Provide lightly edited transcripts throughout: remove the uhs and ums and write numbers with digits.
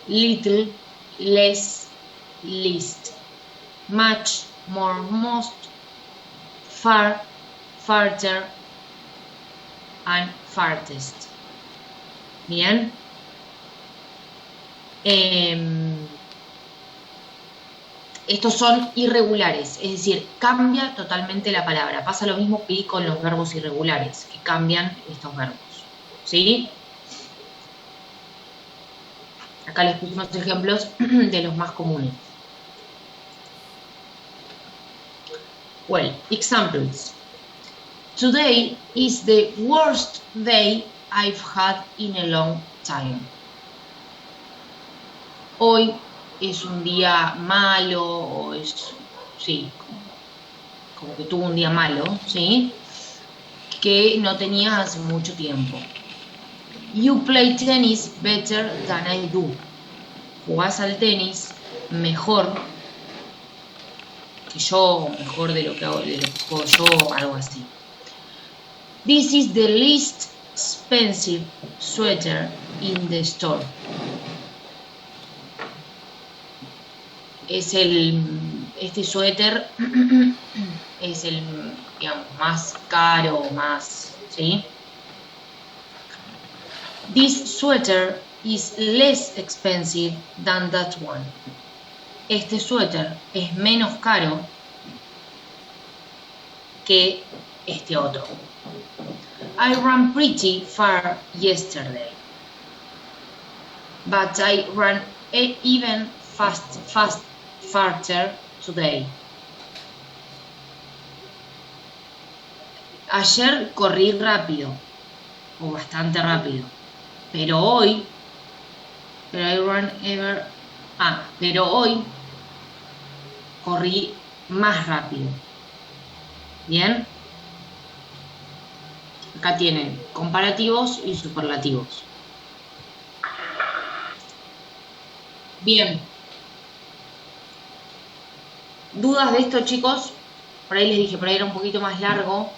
little, less, least, much, more, most, far, farther, and farthest. Bien. Estos son irregulares, es decir, cambia totalmente la palabra. Pasa lo mismo que con los verbos irregulares, que cambian estos verbos. ¿Sí? Acá les puse unos ejemplos de los más comunes. Well, examples. Today is the worst day I've had in a long time. Hoy es un día malo, o es, sí, como que tuvo un día malo, ¿sí? Que no tenía hace mucho tiempo. You play tennis better than I do. Jugás al tenis mejor que yo, mejor de lo que juego yo, algo así. This is the least expensive sweater in the store. Este suéter es el, digamos, más caro, más, ¿sí? This sweater is less expensive than that one. Este suéter es menos caro que este otro. I ran pretty far yesterday, but I ran even farther today. Ayer corrí rápido, o bastante rápido, pero hoy, pero hoy corrí más rápido. ¿Bien? Acá tienen comparativos y superlativos. Bien. ¿Dudas de esto, chicos? Por ahí les dije, por ahí era un poquito más largo,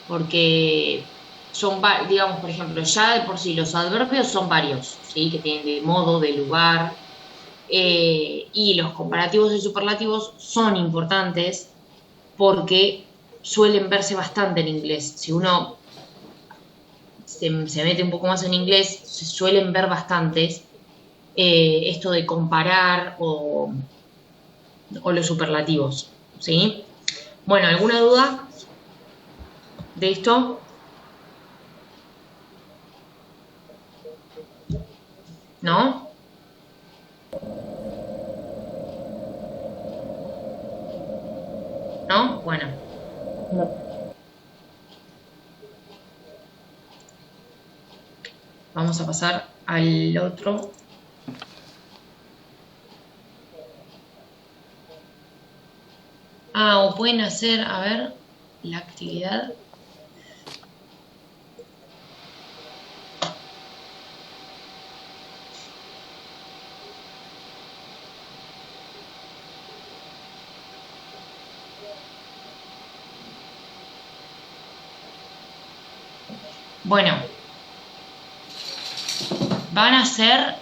porque son, digamos, por ejemplo, ya de por sí los adverbios son varios, ¿sí? Que tienen de modo, de lugar, y los comparativos y superlativos son importantes porque suelen verse bastante en inglés. Si uno se mete un poco más en inglés, se suelen ver bastantes esto de comparar o los superlativos, ¿sí? Bueno, ¿alguna duda de esto? ¿No? ¿No? Bueno. No. Vamos a pasar al otro. O pueden hacer, a ver, la actividad. Bueno, van a hacer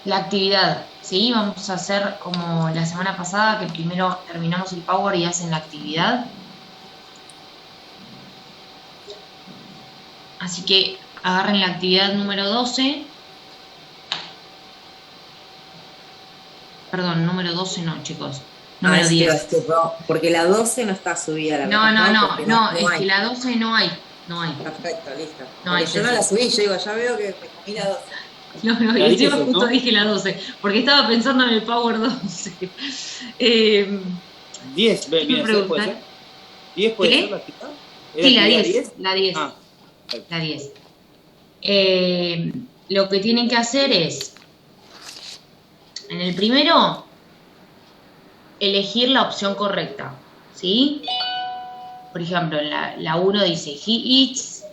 la actividad, ¿sí? Vamos a hacer como la semana pasada, que primero terminamos el Power y hacen la actividad. Así que agarren la actividad número 12. Perdón, número 12 no, chicos. Número 10. Porque la 12 no está subida la No, es que la 12 no hay. Perfecto, listo. No porque hay yo no la subí, yo digo, ya veo que me comí la 12. No, y yo justo dije la 12, porque estaba pensando en el Power 12. 10, mira, ¿puede ser? 10 puede ser la actividad. Sí, la 10. La 10. La 10. Lo que tienen que hacer es, en el primero, elegir la opción correcta, ¿sí? Por ejemplo, en la 1 dice, he eats,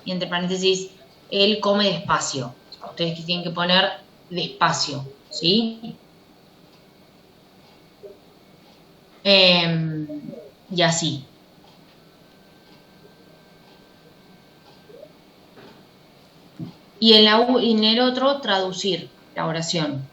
y entre paréntesis, él come despacio. Ustedes que tienen que poner despacio, ¿sí? Y así. Y y en el otro traducir la oración.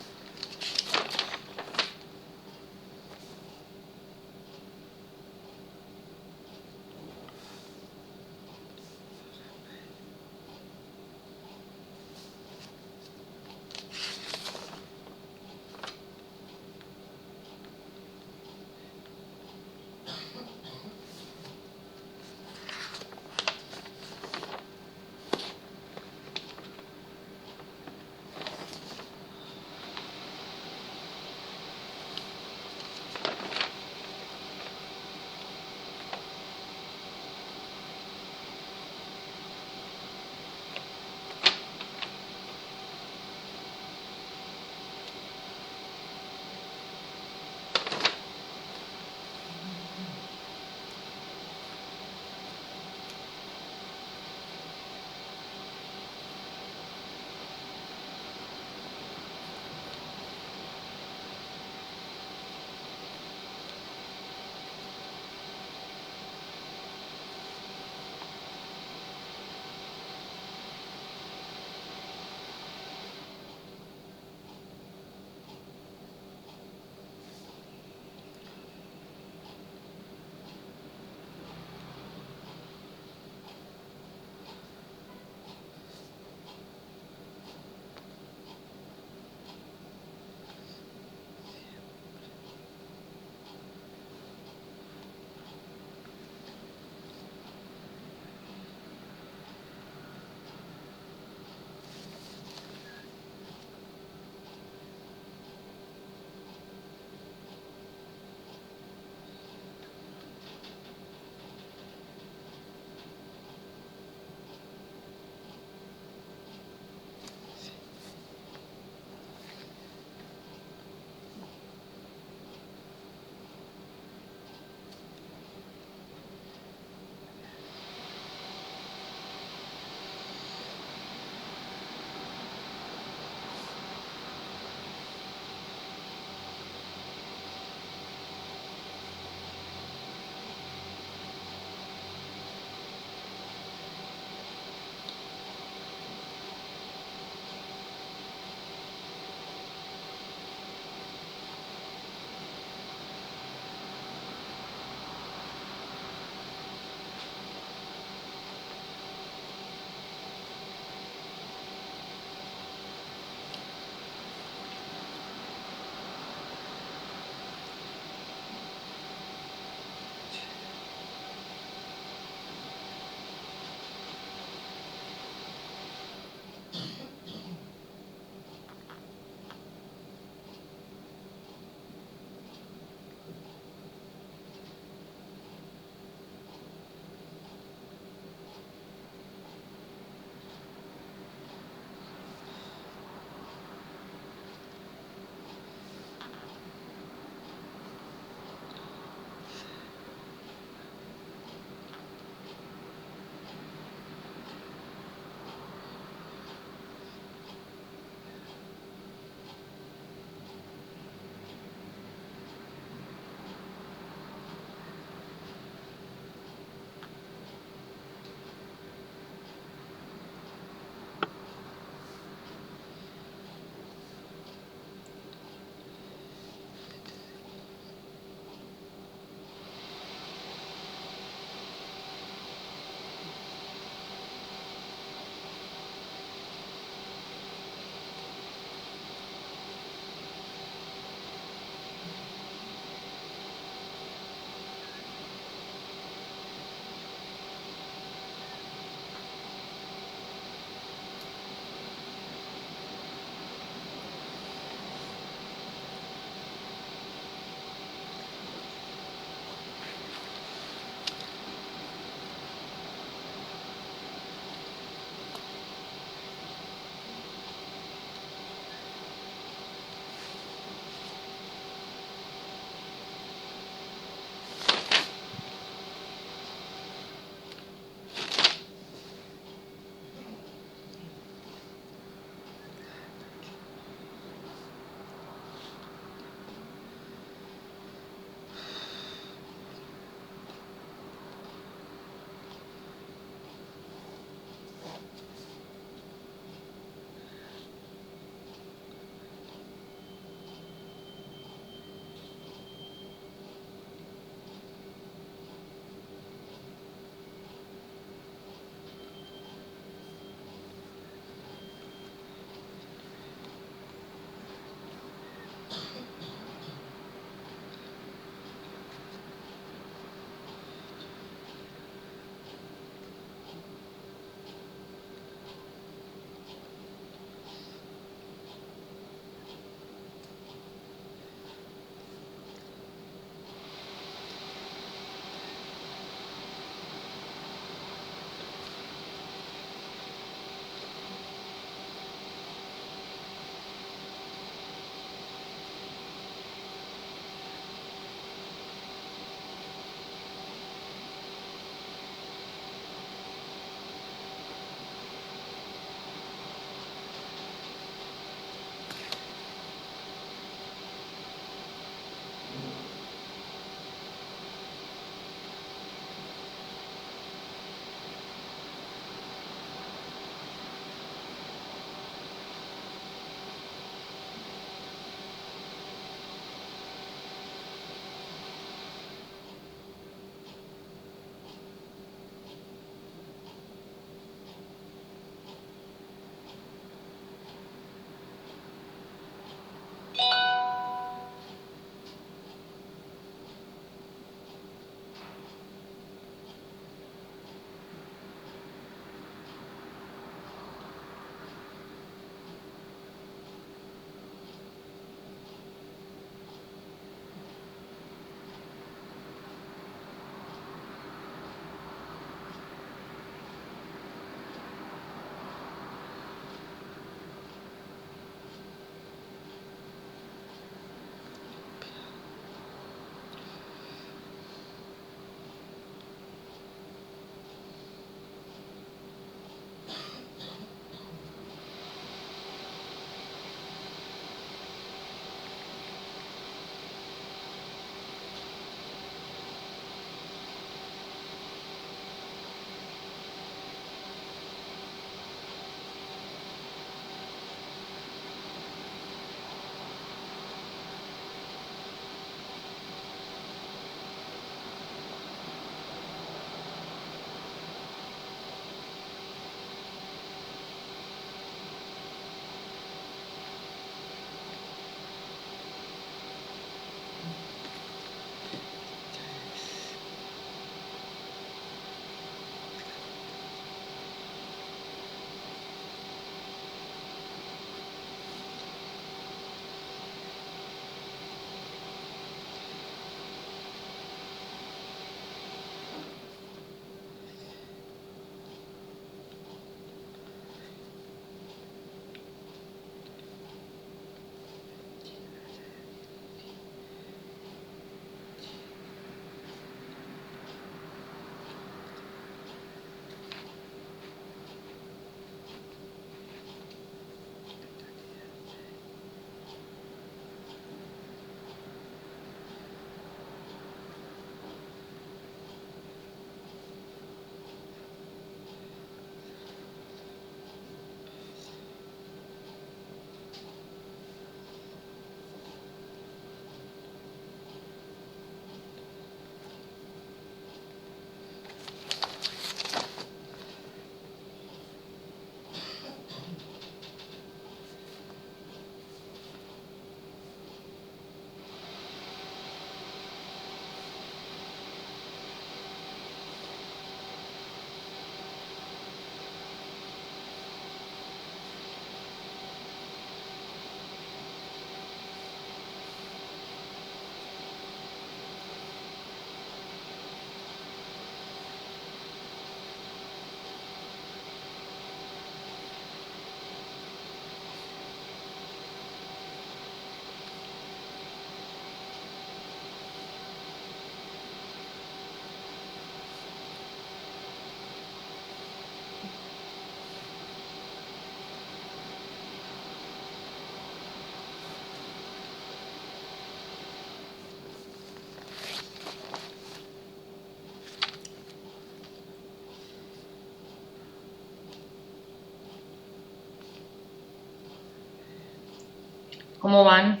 ¿Cómo van?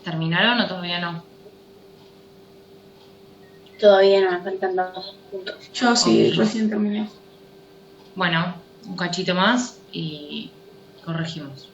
¿Terminaron o todavía no? Todavía no, me faltan 2 puntos. Yo sí, Ok. recién terminé. Bueno, un cachito más y corregimos.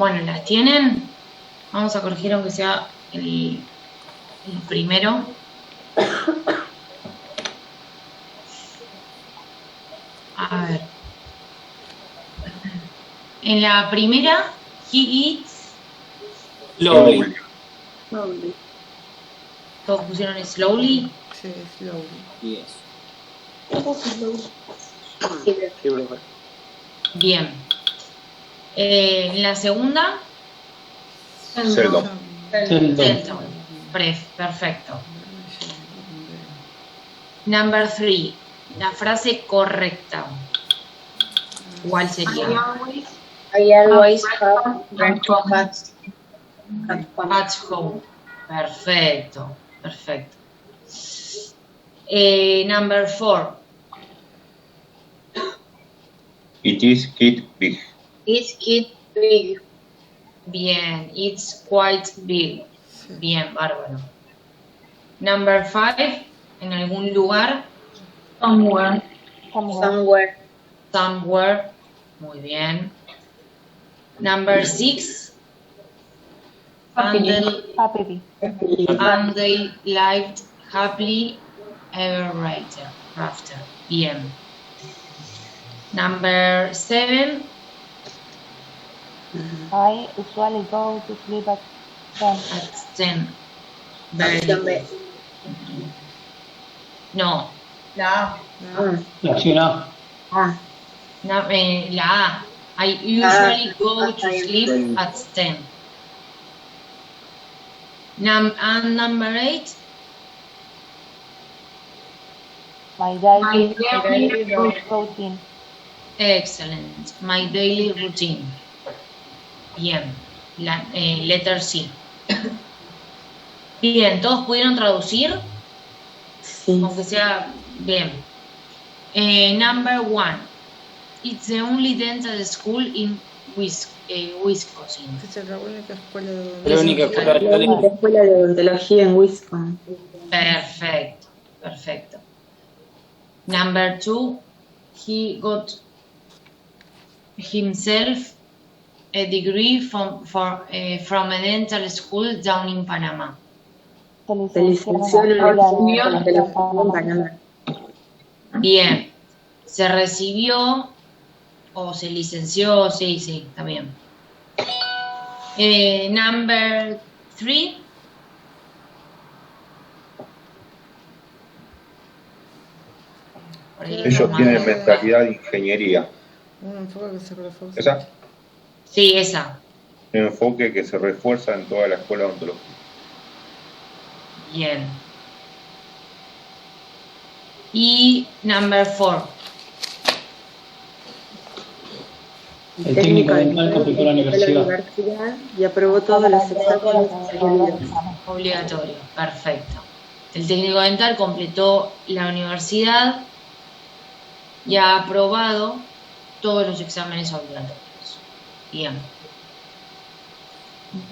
Bueno, ¿las tienen? Vamos a corregir aunque sea el primero. A ver. En la primera, he eats. Slowly. Todos pusieron slowly. Sí, slowly. Yes. Bien. En la segunda, Seldom. seldom. Perfecto. Number 3. La frase correcta. ¿Cuál sería? I always have breakfast At home. Perfecto. Number 4. It is kid big. Is kid big? Bien. It's quite big. Bien, bárbaro. Number 5. En algún lugar. Somewhere. Muy bien. Number 6. And they lived happily ever after. Bien. Number 7. I usually go to sleep at 10. At 10. Very good. No. La A. La A. I usually go to sleep at 10. And number 8. My daily routine. Excellent. My daily routine. Bien. Letter C. Bien, ¿todos pudieron traducir? Sí. Aunque sea bien. Number 1. It's the only dental school in Wisconsin. Es la única escuela de La única escuela de la escuela de odontología en Wisconsin. Perfecto. Number 2. He got himself a degree from a dental school down in Panama. Se licenció en una escuela de Panamá. Bien. Se recibió o se licenció, sí, está bien. Number 3. Ellos tienen mentalidad de ingeniería. Un enfoque que se refuerza. ¿Esa? Sí, esa. Un enfoque que se refuerza en toda la escuela de odontología. Bien. Y number 4. El técnico dental completó la universidad. Y aprobó todos los exámenes Obligatorio, perfecto. El técnico dental completó la universidad y ha aprobado todos los exámenes obligatorios. Bien.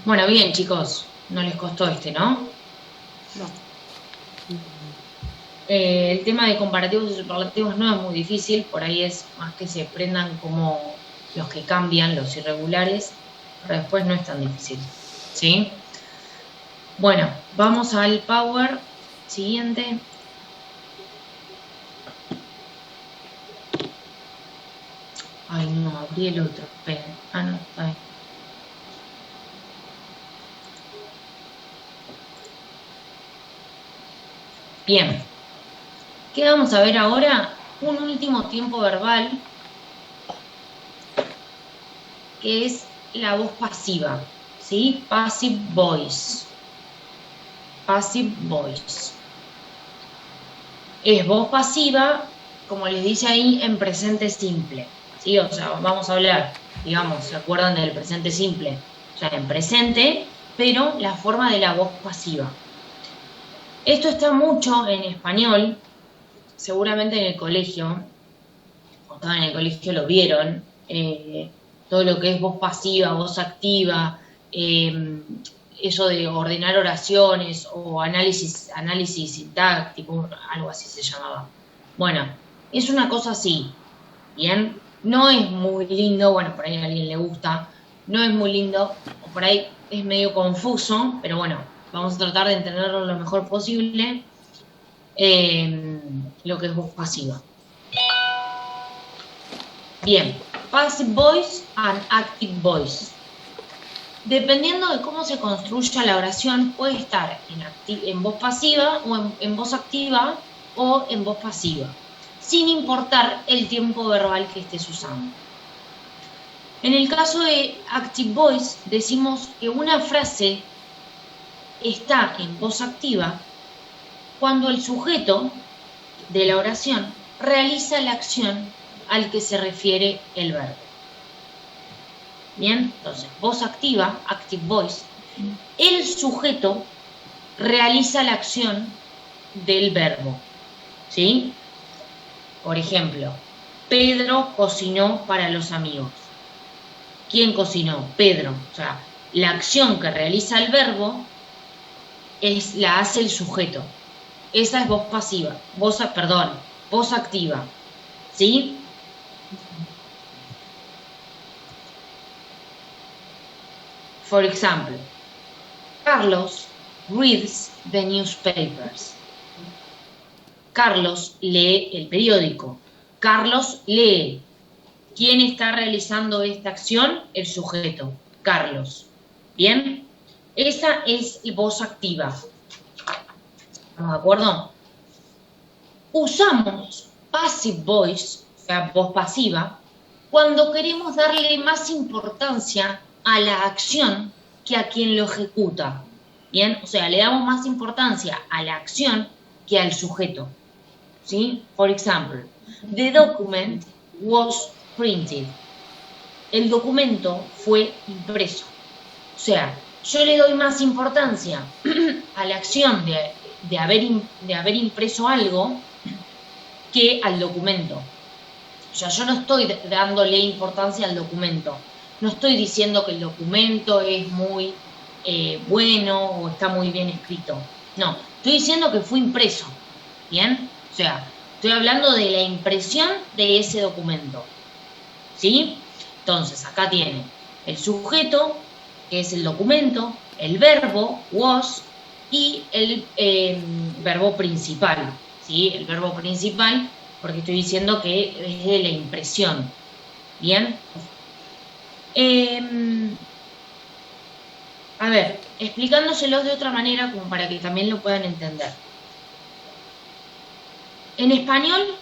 Bueno, bien, chicos. No les costó ¿no? No. El tema de comparativos y superlativos no es muy difícil. Por ahí es más que se prendan como los que cambian, los irregulares. Pero después no es tan difícil. ¿Sí? Bueno, vamos al Power siguiente. Ay, no, abrí el otro. Esperen. Ah, no, está bien. Bien. ¿Qué vamos a ver ahora? Un último tiempo verbal, que es la voz pasiva, ¿sí? Passive voice. Passive voice. Es voz pasiva, como les dice ahí, en presente simple, ¿sí? O sea, vamos a hablar, digamos, ¿se acuerdan del presente simple? O sea, en presente, pero la forma de la voz pasiva. Esto está mucho en español, seguramente en el colegio, cuando estaban en el colegio lo vieron, todo lo que es voz pasiva, voz activa, eso de ordenar oraciones o análisis sintáctico, algo así se llamaba. Bueno, es una cosa así, ¿bien? No es muy lindo, bueno, por ahí a alguien le gusta, no es muy lindo, o por ahí es medio confuso, pero bueno, vamos a tratar de entenderlo lo mejor posible, lo que es voz pasiva. Bien, passive voice and active voice. Dependiendo de cómo se construya la oración, puede estar en voz pasiva o en voz activa o en voz pasiva, sin importar el tiempo verbal que estés usando. En el caso de active voice, decimos que una frase está en voz activa cuando el sujeto de la oración realiza la acción al que se refiere el verbo. Bien, entonces, voz activa, active voice, el sujeto realiza la acción del verbo, ¿sí? Por ejemplo, Pedro cocinó para los amigos. ¿Quién cocinó? Pedro. O sea, la acción que realiza el verbo la hace el sujeto. Esa es voz pasiva, voz activa, ¿sí? For example, Carlos reads the newspapers. Carlos lee el periódico. Carlos lee. ¿Quién está realizando esta acción? El sujeto, Carlos. ¿Bien? Esa es voz activa. ¿Estamos de acuerdo? Usamos passive voice, o sea, voz pasiva, cuando queremos darle más importancia a la acción que a quien lo ejecuta. ¿Bien? O sea, le damos más importancia a la acción que al sujeto. ¿Sí? For example, the document was printed. El documento fue impreso. O sea, yo le doy más importancia a la acción de haber impreso algo que al documento. O sea, yo no estoy dándole importancia al documento. No estoy diciendo que el documento es muy bueno o está muy bien escrito. No, estoy diciendo que fue impreso. ¿Bien? O sea, estoy hablando de la impresión de ese documento. ¿Sí? Entonces, acá tiene el sujeto, que es el documento, el verbo, was, y el verbo principal. ¿Sí? El verbo principal, porque estoy diciendo que es de la impresión. ¿Bien? A ver, explicándoselos de otra manera, como para que también lo puedan entender. En español,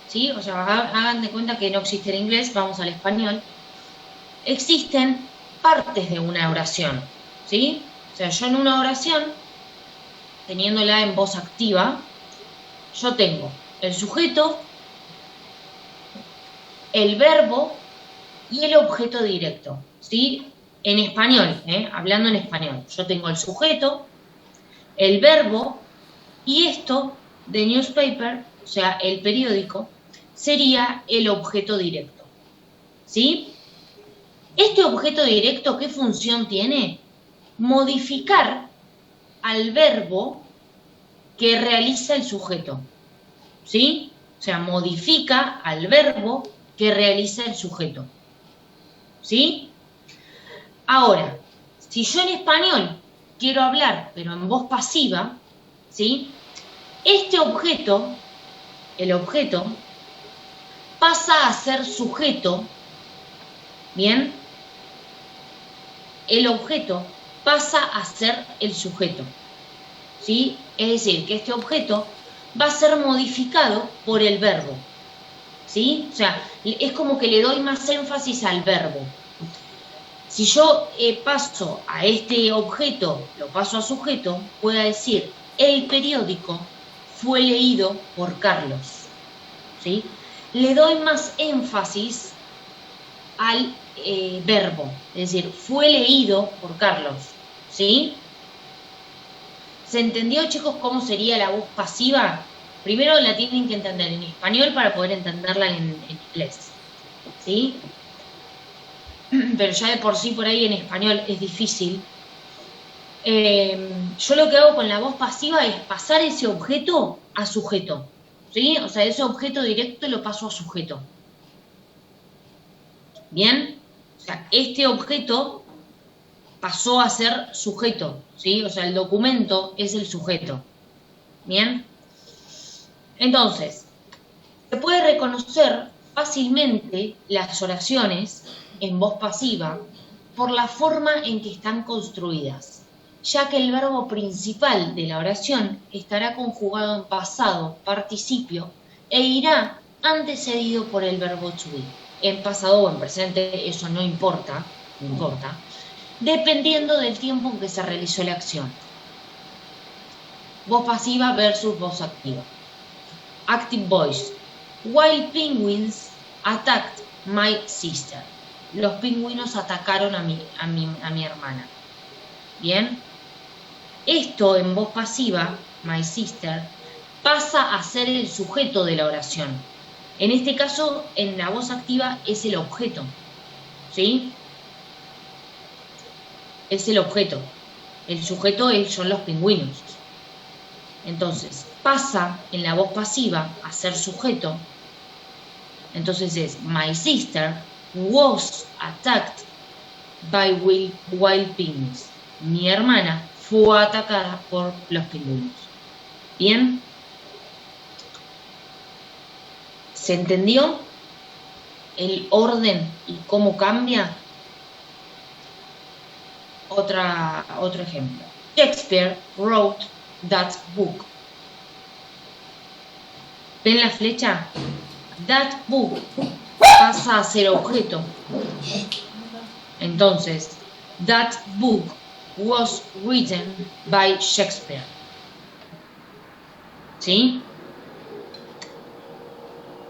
¿sí? O sea, hagan de cuenta que no existe el inglés, vamos al español. Existen partes de una oración, ¿sí? O sea, yo en una oración, teniéndola en voz activa, yo tengo el sujeto, el verbo y el objeto directo, ¿sí? En español, hablando en español, yo tengo el sujeto, el verbo y esto de newspaper, o sea, el periódico, sería el objeto directo, ¿sí? Este objeto directo, ¿qué función tiene? Modificar al verbo que realiza el sujeto, ¿sí? O sea, modifica al verbo que realiza el sujeto, ¿sí? Ahora, si yo en español quiero hablar, pero en voz pasiva, ¿sí? Este objeto, el objeto, pasa a ser sujeto, ¿bien? El objeto pasa a ser el sujeto, ¿sí? Es decir, que este objeto va a ser modificado por el verbo, ¿sí? O sea, es como que le doy más énfasis al verbo. Si yo paso a este objeto, lo paso a sujeto, puedo decir, el periódico fue leído por Carlos, ¿sí? Le doy más énfasis al verbo, es decir, fue leído por Carlos, ¿sí? ¿Se entendió, chicos, cómo sería la voz pasiva? Primero la tienen que entender en español para poder entenderla en inglés, ¿sí? Pero ya de por sí por ahí en español es difícil. Yo lo que hago con la voz pasiva es pasar ese objeto a sujeto, ¿sí? O sea, ese objeto directo lo paso a sujeto. ¿Bien? sea, este objeto pasó a ser sujeto, ¿sí? O sea, el documento es el sujeto. ¿Bien? Entonces, se puede reconocer fácilmente las oraciones en voz pasiva por la forma en que están construidas, ya que el verbo principal de la oración estará conjugado en pasado, participio, e irá antecedido por el verbo to be. En pasado o en presente, eso no importa, dependiendo del tiempo en que se realizó la acción. Voz pasiva versus voz activa. Active voice. Wild penguins attacked my sister. Los pingüinos atacaron a mi hermana. Bien. Esto en voz pasiva, my sister, pasa a ser el sujeto de la oración. En este caso, en la voz activa es el objeto. ¿Sí? Es el objeto. El sujeto son los pingüinos. Entonces, pasa en la voz pasiva a ser sujeto. Entonces es, my sister was attacked by wild penguins. Mi hermana fue atacada por los pingüinos. ¿Bien? ¿Se entendió el orden y cómo cambia? Otro ejemplo. Shakespeare wrote that book. ¿Ven la flecha? That book pasa a ser objeto. Entonces, that book was written by Shakespeare. ¿Sí?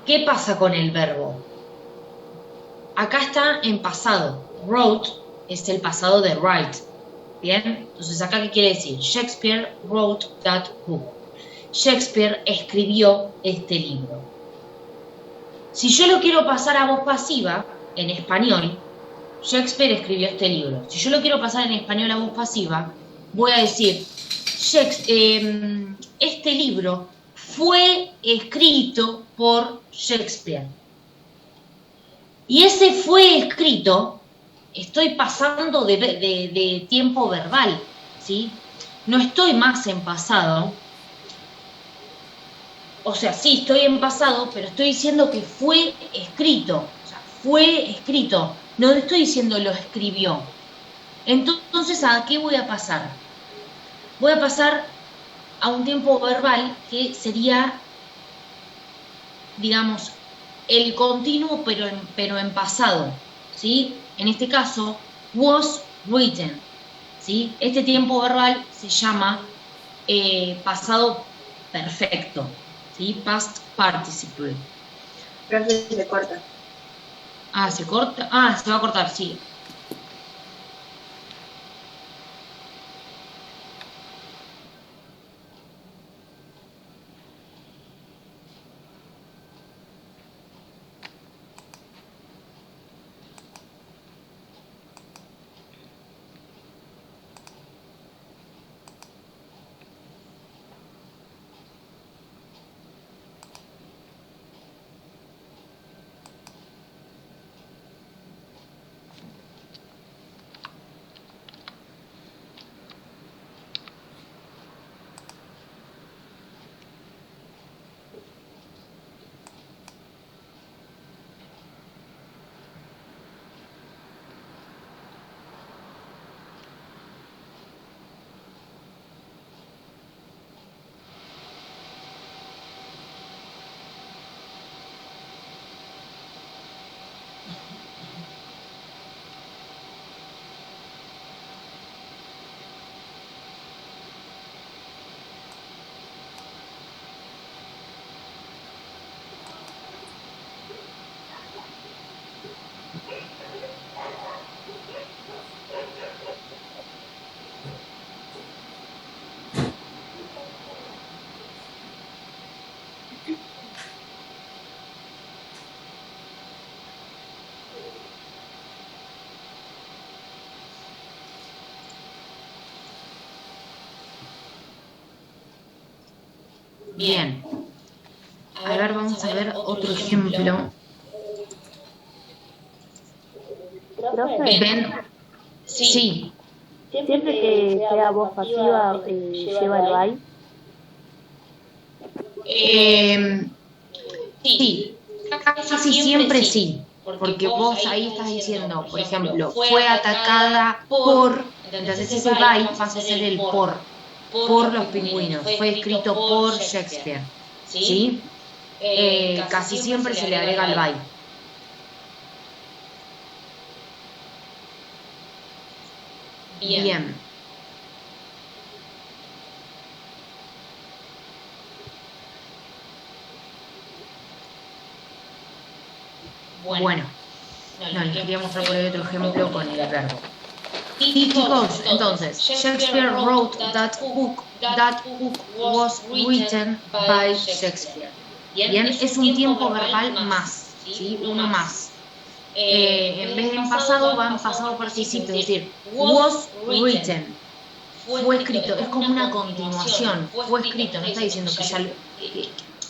¿Qué pasa con el verbo? Acá está en pasado. Wrote es el pasado de write. ¿Bien? Entonces, ¿acá qué quiere decir? Shakespeare wrote that book. Shakespeare escribió este libro. Si yo lo quiero pasar a voz pasiva, en español, Shakespeare escribió este libro. Si yo lo quiero pasar en español a voz pasiva, voy a decir, este libro fue escrito por Shakespeare. Y ese fue escrito, estoy pasando de tiempo verbal, ¿sí? No estoy más en pasado. O sea, sí, estoy en pasado, pero estoy diciendo que fue escrito. O sea, fue escrito. No estoy diciendo lo escribió. Entonces, ¿a qué voy a pasar? Voy a pasar a un tiempo verbal que sería, digamos, el continuo, pero en pasado, ¿sí? En este caso, was written, ¿sí? Este tiempo verbal se llama pasado perfecto, ¿sí? Past participle. Profe, se corta. Ah, ¿se corta? Ah, se va a cortar, sí. Bien. A ver, vamos a ver otro ejemplo. profe? ¿Ven? Sí. Siempre que sea voz pasiva, lleva el by. Sí, casi siempre sí, porque vos ahí estás diciendo, por ejemplo, fue atacada por, entonces ese by pasa a ser el por los pingüinos, fue escrito por Shakespeare, ¿sí? Casi siempre se le agrega el by. Bien. Bueno, les quería mostrar por ahí otro ejemplo con el verbo. Y chicos, entonces, Shakespeare wrote that book was written by Shakespeare. Bien, es un tiempo verbal más, ¿sí? Uno más. En vez de en pasado, va en pasado participio, es decir, was written, fue escrito, es como una continuación, fue escrito, no está diciendo que ya,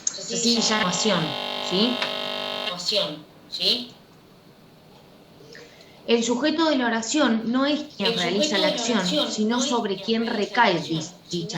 sí, ya acción, ¿sí? ¿Sí? El sujeto de la oración no es quien realiza la acción, sino sobre quien recae dicha